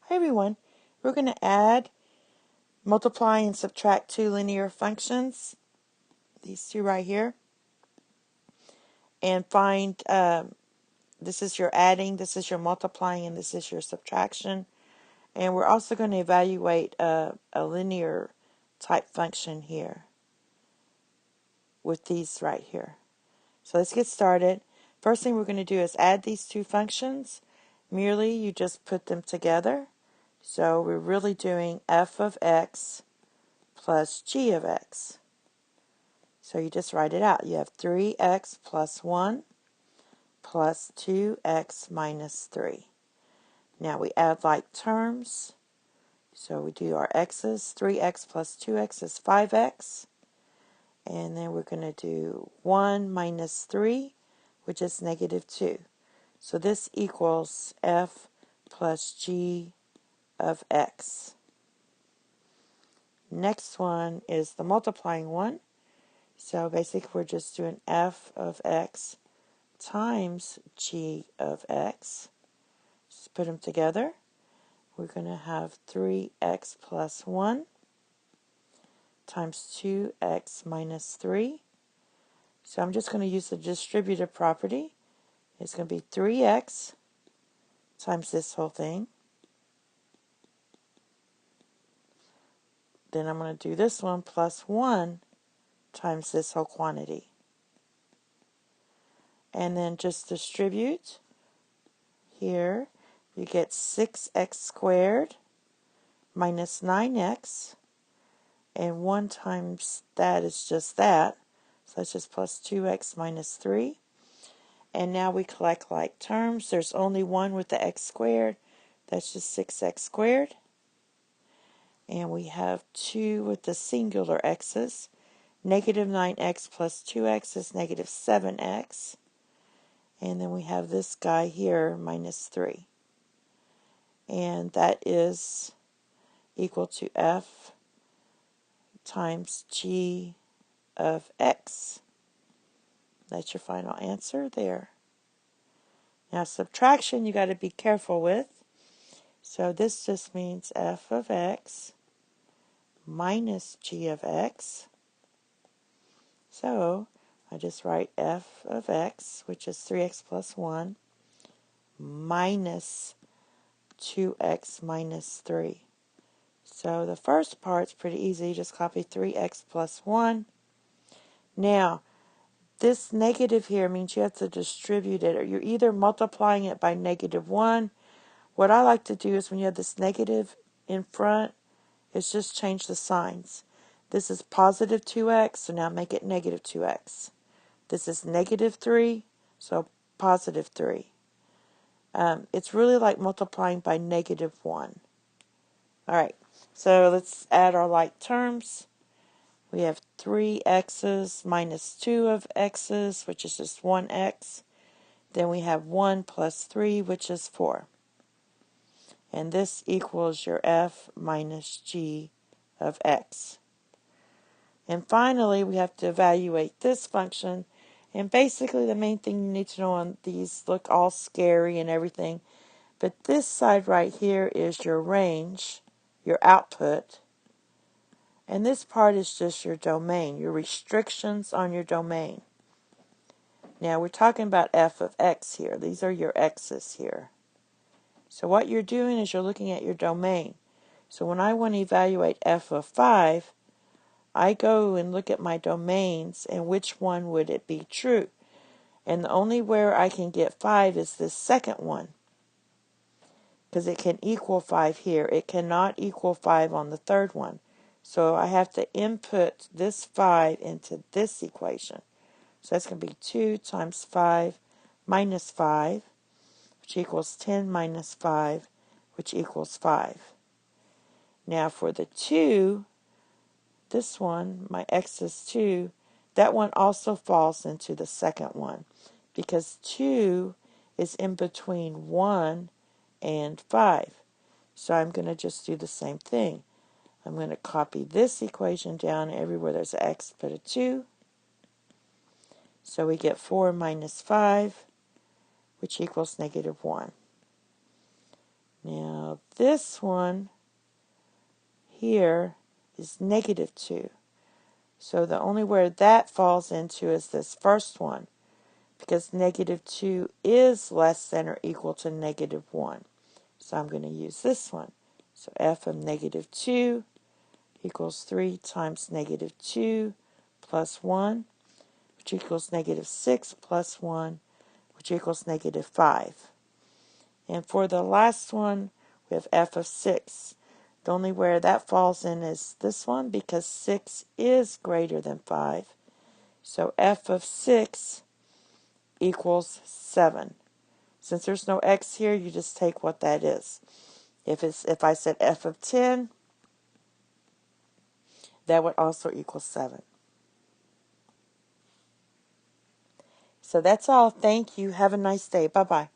Hi everyone, we're going to add, multiply, and subtract two linear functions, these two right here, and find, this is your adding, this is your multiplying, and this is your subtraction. And we're also going to evaluate a linear type function here with these right here. So let's get started. First thing we're going to do is add these two functions. Merely, you just put them together. So we're really doing f of x plus g of x. So you just write it out. You have 3x plus 1 plus 2x minus 3. Now we add like terms. So we do our x's. 3x plus 2x is 5x. And then we're going to do 1 minus 3, which is negative 2. So this equals f plus g of x. Next one is the multiplying one. So basically we're just doing f of x times g of x. Just put them together. We're going to have 3x plus 1 times 2x minus 3. So I'm just going to use the distributive property. It's going to be 3x times this whole thing. Then I'm going to do this one plus 1 times this whole quantity. And then just distribute. Here you get 6x squared minus 9x. And 1 times that is just that. So that's just plus 2x minus 3. And now we collect like terms. There's only one with the x squared. That's just 6x squared. And we have 2 with the singular x's. Negative 9x plus 2x is negative 7x. And then we have this guy here, minus 3. And that is equal to f times g of x. That's your final answer there. Now subtraction you got to be careful with. So this just means f of x minus g of x. So I just write f of x, which is 3x plus 1, minus 2x minus 3. So the first part's pretty easy. Just copy 3x plus 1. Now, this negative here means you have to distribute it, or you're either multiplying it by negative 1. What I like to do is when you have this negative in front, is just change the signs. This is positive 2x, so now make it negative 2x. This is negative 3, so positive 3. It's really like multiplying by negative 1. Alright, so let's add our like terms. We have 3x's minus 2 of x's, which is just 1x. Then we have 1 plus 3, which is 4. And this equals your f minus g of x. And finally, we have to evaluate this function. And basically, the main thing you need to know on these look all scary and everything. But this side right here is your range, your output. And this part is just your domain, your restrictions on your domain. Now, we're talking about f of x here. These are your x's here. So what you're doing is you're looking at your domain. So when I want to evaluate f of 5, I go and look at my domains and which one would it be true. And the only where I can get 5 is this second one, because it can equal 5 here. It cannot equal 5 on the third one. So I have to input this 5 into this equation. So that's going to be 2 times 5 minus 5, which equals 10 minus 5, which equals 5. Now for the 2, this one, my x is 2, that one also falls into the second one, because 2 is in between 1 and 5. So I'm going to just do the same thing. I'm going to copy this equation down. Everywhere there's an x, put a 2. So we get 4 minus 5, which equals negative 1. Now this one here is negative 2. So the only where that falls into is this first one, because negative 2 is less than or equal to negative 1. So I'm going to use this one. So f of negative 2 equals 3 times negative 2 plus 1, which equals negative 6 plus 1, which equals negative 5. And for the last one, we have f of 6. The only where that falls in is this one, because 6 is greater than 5. So f of 6 equals 7. Since there's no x here, you just take what that is. If I said f of 10, that would also equal 7. So that's all. Thank you. Have a nice day. Bye-bye.